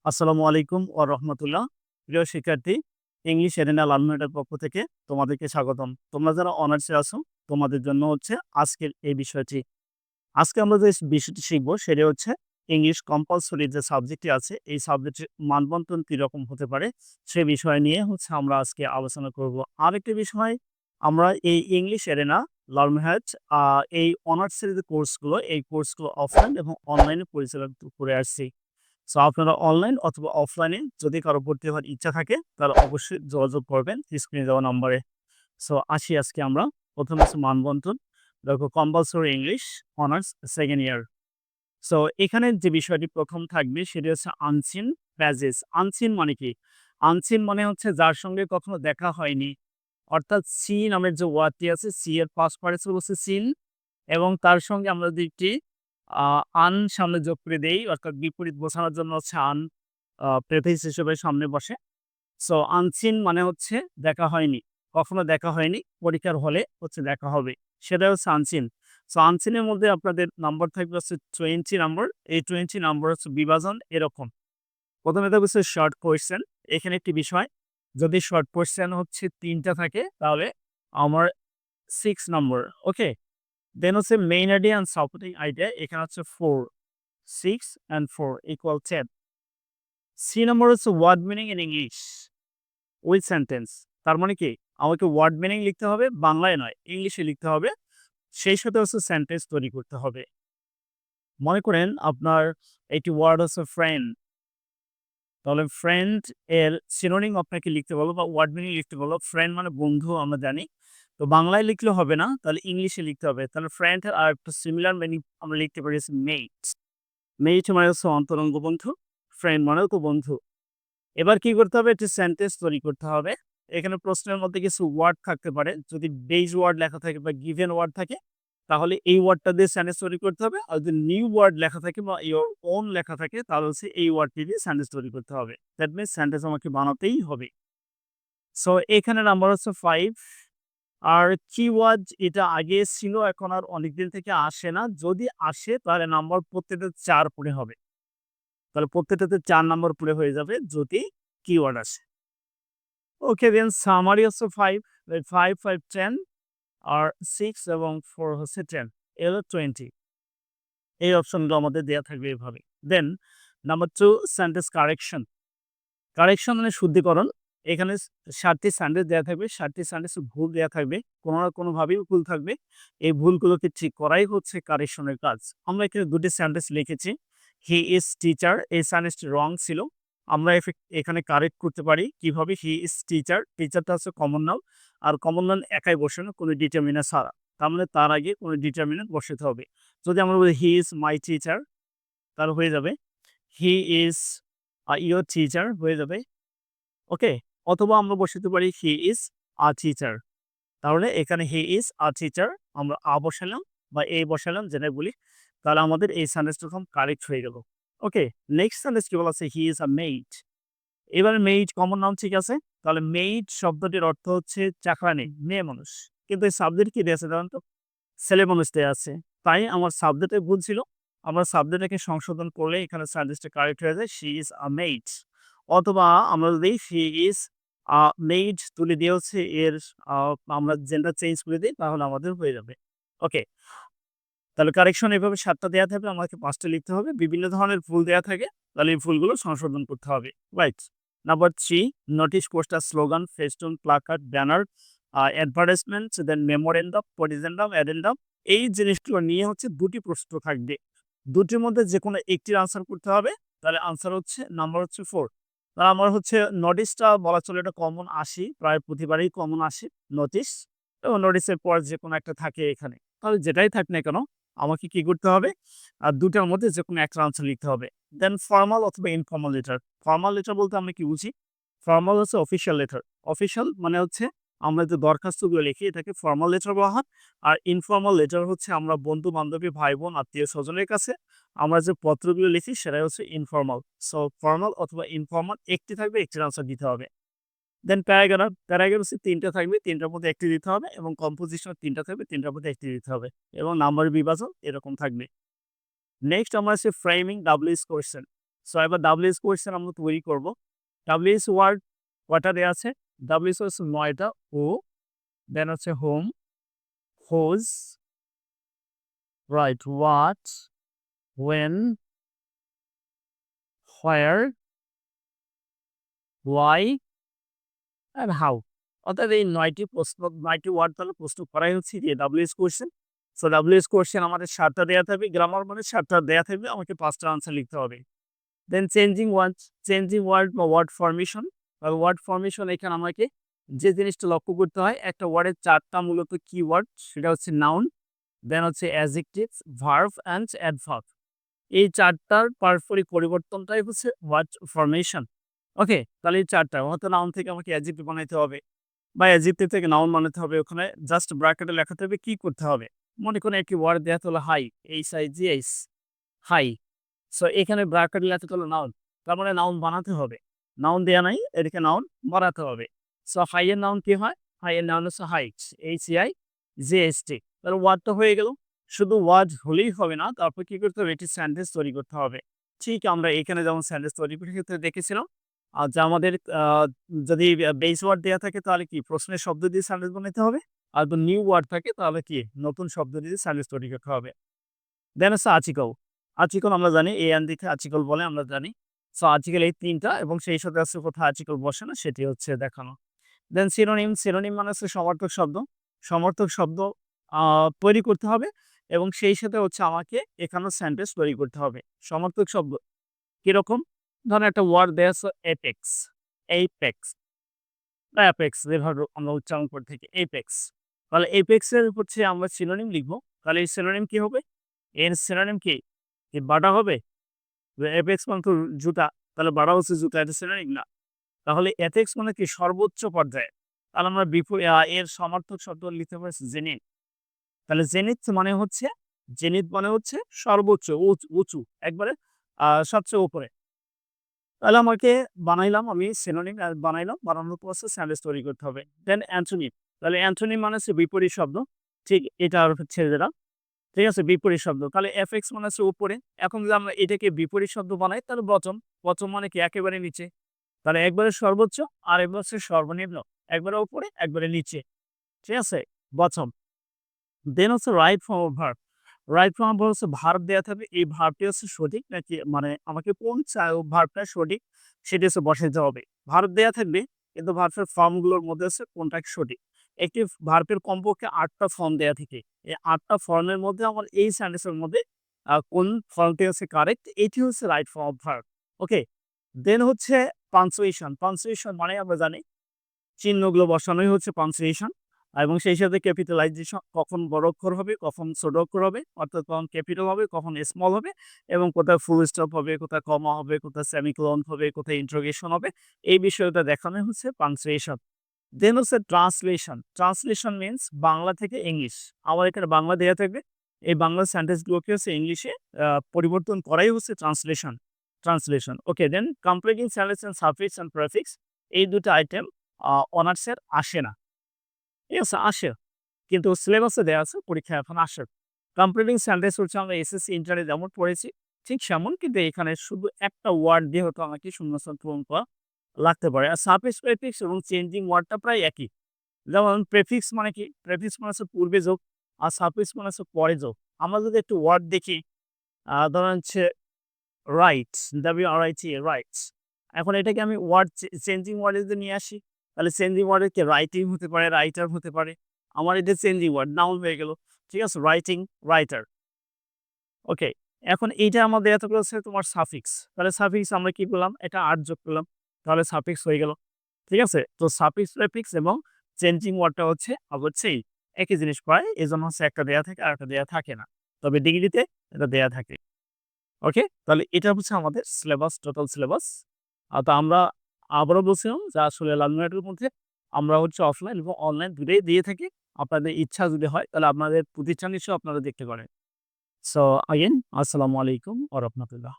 আসসালামু আলাইকুম ওয়া রাহমাতুল্লাহ। প্রিয় শিক্ষার্থী, ইংলিশ এরেনা লার্নারের পক্ষ থেকে তোমাদেরকে স্বাগতম। তোমরা যারা অনার্সে আছো, তোমাদের জন্য হচ্ছে আজকের এই বিষয়টি। আজকে আমরা যে বিষয়টি শিখব সেটা হচ্ছে ইংলিশ কম্পালসরি যে সাবজেক্টটি আছে, এই সাবজেক্টের মানবন্টন কিরকম হতে পারে, সে বিষয় নিয়ে হচ্ছে আমরা আজকে আলোচনা করব। আরেকটি বিষয়, আমরা এই ইংলিশ এরেনা লার্নহার্ট এই অনার্সের যে কোর্সগুলো, এই কোর্সগুলো অফলাইন এবং অনলাইনে পরিচালনা করে আসছি। সো আপনারা অনলাইন অথবা অফলাইনে যদি কারো ভর্তি হওয়ার ইচ্ছা থাকে তাহলে অবশ্যই যোগাযোগ করবেন স্ক্রিনে দেওয়া নম্বরে। সো আসি আজকে আমরা প্রথমে হচ্ছে মানবন্টন, দেখো compulsory English honours second year. So এখানে যে বিষয়টি প্রথম থাকবে সেটি হচ্ছে আনসিন প্যাজেস। আনসিন মানে কি? আনসিন মানে হচ্ছে যার সঙ্গে কখনো দেখা হয়নি। অর্থাৎ সি নামের যে ওয়ার্ডটি আছে, সি এর পাস্ট পার্টিসিপল হচ্ছে সিন এবং তার সঙ্গে আমরা যদি একটি আ আন সামনে যোগ করে দেই, অর্থাৎ বিপরীত বোঝানোর জন্য হচ্ছে আন প্রেফিক্স হিসেবে সামনে বসে। সো আনসিন মানে হচ্ছে দেখা হয়নি। কখনো দেখা হয়নি, পরীক্ষার হলে হচ্ছে দেখা হবে। সেটাই হচ্ছে আনসিন। সো আনসিন এর মধ্যে আপনাদের নাম্বার থাকবে হচ্ছে 20 নাম্বার। এই 20 নাম্বার হচ্ছে বিভাজন এরকম। ১ম এ থাকবে হচ্ছে শর্ট কোয়েশ্চেন। এখানে একটি বিষয়, যদি শর্ট কোয়েশ্চেন হচ্ছে ৩ টা থাকে তাহলে আমার 6 নম্বর। ওকে? দেন হচ্ছে main idea and supporting idea. এখানে হচ্ছে 4, 6 অ্যান্ড 4 ইকুয়াল 10। সি নাম্বার হচ্ছে word meaning in English with sentence. তার মানে কি? আমাকে ওয়ার্ড মিনিং লিখতে হবে, বাংলায় নয়, ইংলিশে লিখতে হবে। সেই সাথে হচ্ছে সেন্টেন্স তৈরি করতে হবে। মনে করেন আপনার একটি ওয়ার্ড হচ্ছে ফ্রেন্ড। তাহলে ফ্রেন্ড এর সিনোনিম আপনাকে লিখতে বলব বা ওয়ার্ড মিনিং লিখতে বলব। ফ্রেন্ড মানে বন্ধু আমরা জানি। তো বাংলায় লিখলে হবে না, তাহলে ইংলিশে লিখতে হবে। তাহলে ফ্রেন্ড এর আরেকটা সিমিলার মিনিং আমরা লিখতে পারি হচ্ছে মেট। মেট মানে হচ্ছে অন্তরঙ্গ বন্ধু। ফ্রেন্ড মানেও তো বন্ধু। এবার কি করতে হবে? একটি সেন্টেন্স তৈরি করতে হবে। এখানে প্রশ্নের মধ্যে কিছু ওয়ার্ড থাকতে পারে। যদি বেস ওয়ার্ড লেখা থাকে বা গিভেন ওয়ার্ড থাকে, তাহলে এই ওয়ার্ডটা দিয়ে সেন্টেন্স তৈরি করতে হবে। আর যদি নিউ ওয়ার্ড লেখা থাকে বা ইওর ওন লেখা থাকে, তাহলে হচ্ছে এই ওয়ার্ডটি দিয়ে সেন্টেন্স তৈরি করতে হবে। দ্যাট মিনস সেন্টেন্স আমাকে বানাতেই হবে। সো এখানে নাম্বার হচ্ছে 5। আর কিওয়ার্ড এটা আগে ছিল, এখন আর অনেকদিন থেকে আসে না। যদি আসে তাহলে নাম্বার প্রত্যেকটা ৪ করে হবে। তাহলে প্রত্যেকটাতে ৪ নাম্বার করে হয়ে যাবে যদি কিওয়ার্ড আসে। ওকে, দেন সামারি হচ্ছে 5, 5, 5, 10 আর 6 এবং 4 হচ্ছে 10, এ হলো 20। এই অপশনগুলো আমাদের দেয়া থাকবে এভাবে। দেন নাম্বার 2 সেন্টেন্স কারেকশন। কারেকশন মানে শুদ্ধিকরণ। এখানে ৭ টি সেন্টেন্স দেয়া থাকবে, ৭ টি সেন্টেন্সে ভুল দেয়া থাকবে। কোনো না কোনোভাবেই ভুল থাকবে। এই ভুলগুলোকে ঠিক করাই হচ্ছে কারেকশনের কাজ। আমরা এখানে ২ টি সেন্টেন্স লিখেছি। হি ইজ টিচার, এই সেন্টেন্সটি রং ছিল। আমরা এখানে কারেক্ট করতে পারি কিভাবে? হি ইজ টিচার, টিচারটা হচ্ছে কমন নাউন। আর কমন নাউন একাই বসে না, কোনো ডিটারমিনার ছাড়া। তার মানে তার আগে কোনো ডিটারমিনার বসাতে হবে। যদি আমরা বলি হি ইজ মাই টিচার, তাহলে হয়ে যাবে হি ইজ ইওর টিচার হয়ে যাবে। ওকে? অথবা আমরা বসাতে পারি হি ইজ আ টিচার। তাহলে এখানে হি ইজ আ টিচার আমরা বসালাম বা বসালাম যেটাই বলি। তাহলে আমাদের এই সেন্টেন্সটা তখন কারেক্ট হয়ে গেল। ওকে? নেক্সট সেন্টেন্স কি বলা আছে? He is a maid. এবার মেইড কমন নাউন, ঠিক আছে? তাহলে মেইড শব্দটির অর্থ হচ্ছে চাকরানী, মেয়ে মানুষ। কিন্তু এই সাবজেক্ট কি দেয়া আছে জানেন তো? ছেলে মানুষ দেয়া আছে। তাই আমার সাবজেক্টে ভুল ছিল। আমরা সাবজেক্টটাকে সংশোধন করলে এখানে সেন্টেন্সটা কারেক্ট হয়ে যায়। She is a maid. অথবা আমরা যদি শি ইজ আ মেইড তুলে দিয়ে হচ্ছে এর আ আমরা জেন্ডার চেঞ্জ করে দেই, তাহলে আমাদের হয়ে যাবে। ওকে? তাহলে কারেকশন এভাবে ৭ টা দেয়া থাকবে, আমাকে ৫ টা লিখতে হবে। বিভিন্ন ধরনের ভুল দেয়া থাকে। তাহলে এই ভুলগুলো সংশোধন করতে হবে। Right? Number 3 notice, poster, slogan, festoon, placard, banner, advertisement, then memorandum, corrigendum, addendum, এই জিনিসগুলো নিয়ে হচ্ছে ২ টি প্রশ্ন থাকবে। ২ টির মধ্যে যেকোনো একটির আনসার করতে হবে। তাহলে আনসার হচ্ছে নাম্বার হচ্ছে 4। তাহলে আমার হচ্ছে নোটিশটা বলা চলে এটা কমন আসি, প্রায় প্রতিবারই কমন আসে নোটিশ। এবং নোটিশের পর যেকোনো একটা থাকে এখানে। তাহলে যেটাই থাক না কেন, আমাকে কি করতে হবে? ২ টার মধ্যে যেকোনো একটা আনসার লিখতে হবে। দেন ফরমাল অথবা ইনফরমাল লেটার। ফরমাল লেটার বলতে আমরা কি বুঝি? ফরমাল হচ্ছে অফিসিয়াল লেটার। অফিসিয়াল মানে হচ্ছে আমরা যে দরখাস্তগুলো লিখি এটাকে ফরমাল লেটার বলা হয়। আর ইনফরমাল লেটার হচ্ছে আমরা বন্ধু-বান্ধবী, ভাই-বোন, আত্মীয়-স্বজনের কাছে আমরা যে পত্রগুলো লিখি সেটাই হচ্ছে ইনফরমাল। সো ফরমাল অথবা ইনফরমাল একটি থাকবে, একটির আনসার দিতে হবে। দেন প্যারাগ্রাফ, প্যারাগ্রাফ হচ্ছে ৩ টা থাকবে, ৩ টার মধ্যে ১ টি দিতে হবে এবং কম্পোজিশন ৩ টা থাকবে, ৩ টার মধ্যে ১ টি দিতে হবে এবং নাম্বার বিভাজন এরকম থাকবে। নেক্সট আমরা আছে ফ্রেমিং WH কোয়েশ্চেন। সো এবার WH কোয়েশ্চেন আমরা তৈরি করব। WH ওয়ার্ড কয়টা দেয়া আছে? WH হচ্ছে ৯ টা। হু, দেন হচ্ছে whom, whose, right, what, when, where, why and how। অর্থাৎ এই ৯ টি প্রশ্ন, ৯ টি ওয়ার্ড দ্বারা প্রশ্ন করাই হচ্ছে গিয়ে WH question. So WH question আমাদের ৭ টা দেয়া থাকবে। গ্রামার মানে ৭ টা দেয়া থাকবে। আমাকে ৫ টা আনসার লিখতে হবে। দেন চেঞ্জিং ওয়ার্ড বা ওয়ার্ড ফরমেশন। ওয়ার্ড ফরমেশন এখানে আমাকে যে জিনিসটা লক্ষ্য করতে হয়, একটা ওয়ার্ডের ৪ টা মূলত কিওয়ার্ড, সেটা হচ্ছে নাউন, দেন হচ্ছে অ্যাডজেক্টিভ, ভার্ব অ্যান্ড অ্যাডভার্ব। এই ৪ টার পারস্পরিক পরিবর্তনটাই হচ্ছে ওয়ার্ড ফরমেশন। ওকে? তাহলে এই ৪ টা হয়তো নাউন থেকে আমাকে অ্যাডজেক্টিভ বানাইতে হবে বা অ্যাডজেক্টিভ থেকে নাউন বানাতে হবে। ওখানে জাস্ট ব্র্যাকেটে লেখাতে হবে কি করতে হবে। মনে করেন একটি ওয়ার্ড দেয়া হলো হাই, HIGH, হাই। সো এখানে ব্র্যাকেটে লেখা হলো নাউন। তার মানে নাউন বানাতে হবে। নাউন দেয়া নাই, এটাকে নাউন বানাতে হবে। সো হাই এর নাউন কি হয়? হাই এর নাউন হচ্ছে হাইট, HIGHT। তাহলে ওয়ার্ডটা হয়ে গেল। শুধু ওয়ার্ড হলেই হবে না, তারপর কি করতে হবে? এটি সেন্টেন্স তৈরি করতে হবে। ঠিক আমরা এখানে যেমন সেন্টেন্স তৈরি করার ক্ষেত্রে দেখেছিলাম যে আমাদের যদি বেস ওয়ার্ড দেয়া থাকে তাহলে কি প্রশ্নের শব্দ দিয়ে সেন্টেন্স বানাইতে হবে। আর যদি নিউ ওয়ার্ড থাকে তাহলে কি নতুন শব্দ দিয়ে সেন্টেন্স তৈরি করতে হবে। দেন হচ্ছে আর্টিকেল। আর্টিকেল আমরা জানি এন দিকে আর্টিকেল বলে আমরা জানি। সো আর্টিকেল এই ৩ টা এবং সেই সাথে আছে কোথায় আর্টিকেল বসে না সেটি হচ্ছে দেখানো। দেন সিনোনিম, সিনোনিম মানে হচ্ছে সমার্থক শব্দ। সমার্থক শব্দ আ তৈরি করতে হবে এবং সেই সাথে হচ্ছে আমাকে এখানেও সেন্টেন্স তৈরি করতে হবে। সমার্থক শব্দ কিরকম? ধরেন একটা ওয়ার্ড দেয়া আছে এপেক্স, এইপেক্স বা অ্যাপেক্স যেভাবে আমরা উচ্চারণ করে থাকি এপেক্স। তাহলে এপেক্স এর হচ্ছে আমরা সিনোনিম লিখব। তাহলে এই সিনোনিম কি হবে? এর সিনোনিম কি? কি বাটা হবে? এপেক্স মানে তো জুতা। তাহলে বাটা হচ্ছে জুতা, এটা সিনোনিম না। তাহলে এথেক্স মানে কি? সর্বোচ্চ পর্যায়ে। তাহলে আমরা এর সমার্থক শব্দ লিখতে পারি জেনিথ। তাহলে জেনিথ মানে হচ্ছে সর্বোচ্চ, উঁচু, একবারে সবচেয়ে উপরে। তাহলে আমাকে আমি সিনোনিম বানাইলাম। বানানোর পর হচ্ছে সেন্টেন্স তৈরি করতে হবে। দেন অ্যান্টোনিম। তাহলে অ্যান্টোনিম মানে হচ্ছে বিপরীত শব্দ। ঠিক এটা হচ্ছে যেটা, ঠিক আছে? বিপরীত শব্দ। তাহলে এফএক্স মানে হচ্ছে উপরে। এখন যদি আমরা এটাকে বিপরীত শব্দ বানাই তাহলে বটম। বটম মানে কি? একেবারে নিচে। তাহলে একবারে সর্বোচ্চ আর একবার হচ্ছে সর্বনিম্ন। একবারে উপরে, একবারে নিচে। ঠিক আছে? বটম। দেন হচ্ছে right form of verb. Right form of verb হচ্ছে ভার্ব দেয়া থাকবে। এই ভার্বটি হচ্ছে সঠিক নাকি মানে আমাকে কোন ভার্বটা সঠিক সেটি হচ্ছে বসাইতে হবে। ভার্ব দেয়া থাকবে কিন্তু ভার্বের ফর্মগুলোর মধ্যে হচ্ছে কোনটা সঠিক। একটি ভার্বের কমপক্ষে ৮ টা ফর্ম দেয়া থাকে। এই ৮ টা ফর্মের মধ্যে আমার এই সেন্টেন্সের মধ্যে কোন ফর্মটি হচ্ছে কারেক্ট এটি হচ্ছে right form of verb. Okay? Then হচ্ছে পাংচুয়েশন। পাংচুয়েশন মানে আমরা জানি চিহ্নগুলো বসানোই হচ্ছে পাংচুয়েশন এবং সেই সাথে ক্যাপিটালাইজেশন কখন বড় অক্ষর হবে, কখন ছোট অক্ষর হবে, অর্থাৎ কখন ক্যাপিটাল হবে, কখন স্মল হবে এবং কোথায় ফুল স্টপ হবে, কোথায় কমা হবে, কোথায় সেমিকোলন হবে, কোথায় ইন্টারোগেশন হবে। এই বিষয়টা দেখানো হচ্ছে পাংচুয়েশন। দেন হচ্ছে ট্রান্সলেশন। ট্রান্সলেশন মিনস বাংলা থেকে ইংলিশ। আমার এখানে বাংলা দেয়া থাকবে। এই বাংলা সেন্টেন্সগুলোকে হচ্ছে ইংলিশে পরিবর্তন করাই হচ্ছে translation. Translation. Okay, then completing sentence and suffix and prefix. এই ২ টা আইটেম অনার্সের আসে না। ঠিক আছে? আসে। কিন্তু সিলেবাসে দেয়া আছে, পরীক্ষায় এখন আসে। কমপ্লিটিং সেন্টেন্স হচ্ছে আমরা এসএসসি, ইন্টারে যেমন পড়েছি ঠিক সেমন, কিন্তু এখানে শুধু একটা ওয়ার্ড দিয়ে হয়তো আমাকে শূন্যস্থান পূরণ করা লাগতে পারে। আর সাফিক্স, প্রেফিক্স এবং চেঞ্জিং ওয়ার্ডটা প্রায় একই। যেমন প্রেফিক্স মানে কি? প্রেফিক্স মানে হচ্ছে পূর্বে যোগ আর সাফিক্স মানে হচ্ছে পরে যোগ। আমরা যদি একটু ওয়ার্ড দেখি ধরেন হচ্ছে রাইট, WRIT, রাইটস। এখন এটাকে আমি ওয়ার্ড চেঞ্জিং ওয়ার্ডে যদি নিয়ে আসি, তাহলে চেঞ্জিং ওয়ার্ডের কি রাইটিং হতে পারে, রাইটার হতে পারে। আমার এটা চেঞ্জিং ওয়ার্ড, নাউন হয়ে গেল। ঠিক আছে? Writing, writer. ওকে। এখন এইটা আমাদের এতগুলো হচ্ছে তোমার সাফিক্স। তাহলে সাফিক্স আমরা কি করলাম? এটা আর যোগ করলাম। তাহলে সাফিক্স হয়ে গেল। ঠিক আছে? তো সাফিক্স, প্রেফিক্স এবং চেঞ্জিং ওয়ার্ডটা হচ্ছে অবশ্যই একই জিনিস পায়। এজন্য হচ্ছে একটা দেয়া থাকে আরেকটা দেয়া থাকে না। তবে ডিগ্রিতে এটা দেয়া থাকে। ওকে? তাহলে এটা হচ্ছে আমাদের সিলেবাস, টোটাল সিলেবাস। তো আমরা আবারও বলছিলাম যে আসলে লার্নিং এর মধ্যে আমরা হচ্ছে অফলাইন এবং অনলাইন ২ টাই দিয়ে থাকি। আপনাদের ইচ্ছা যদি হয় তাহলে আপনাদের প্রতিষ্ঠান এসেও আপনারা দেখতে পারেন। সো অ্যাগেইন আসসালামু আলাইকুম ওয়া রাহমাতুল্লাহ।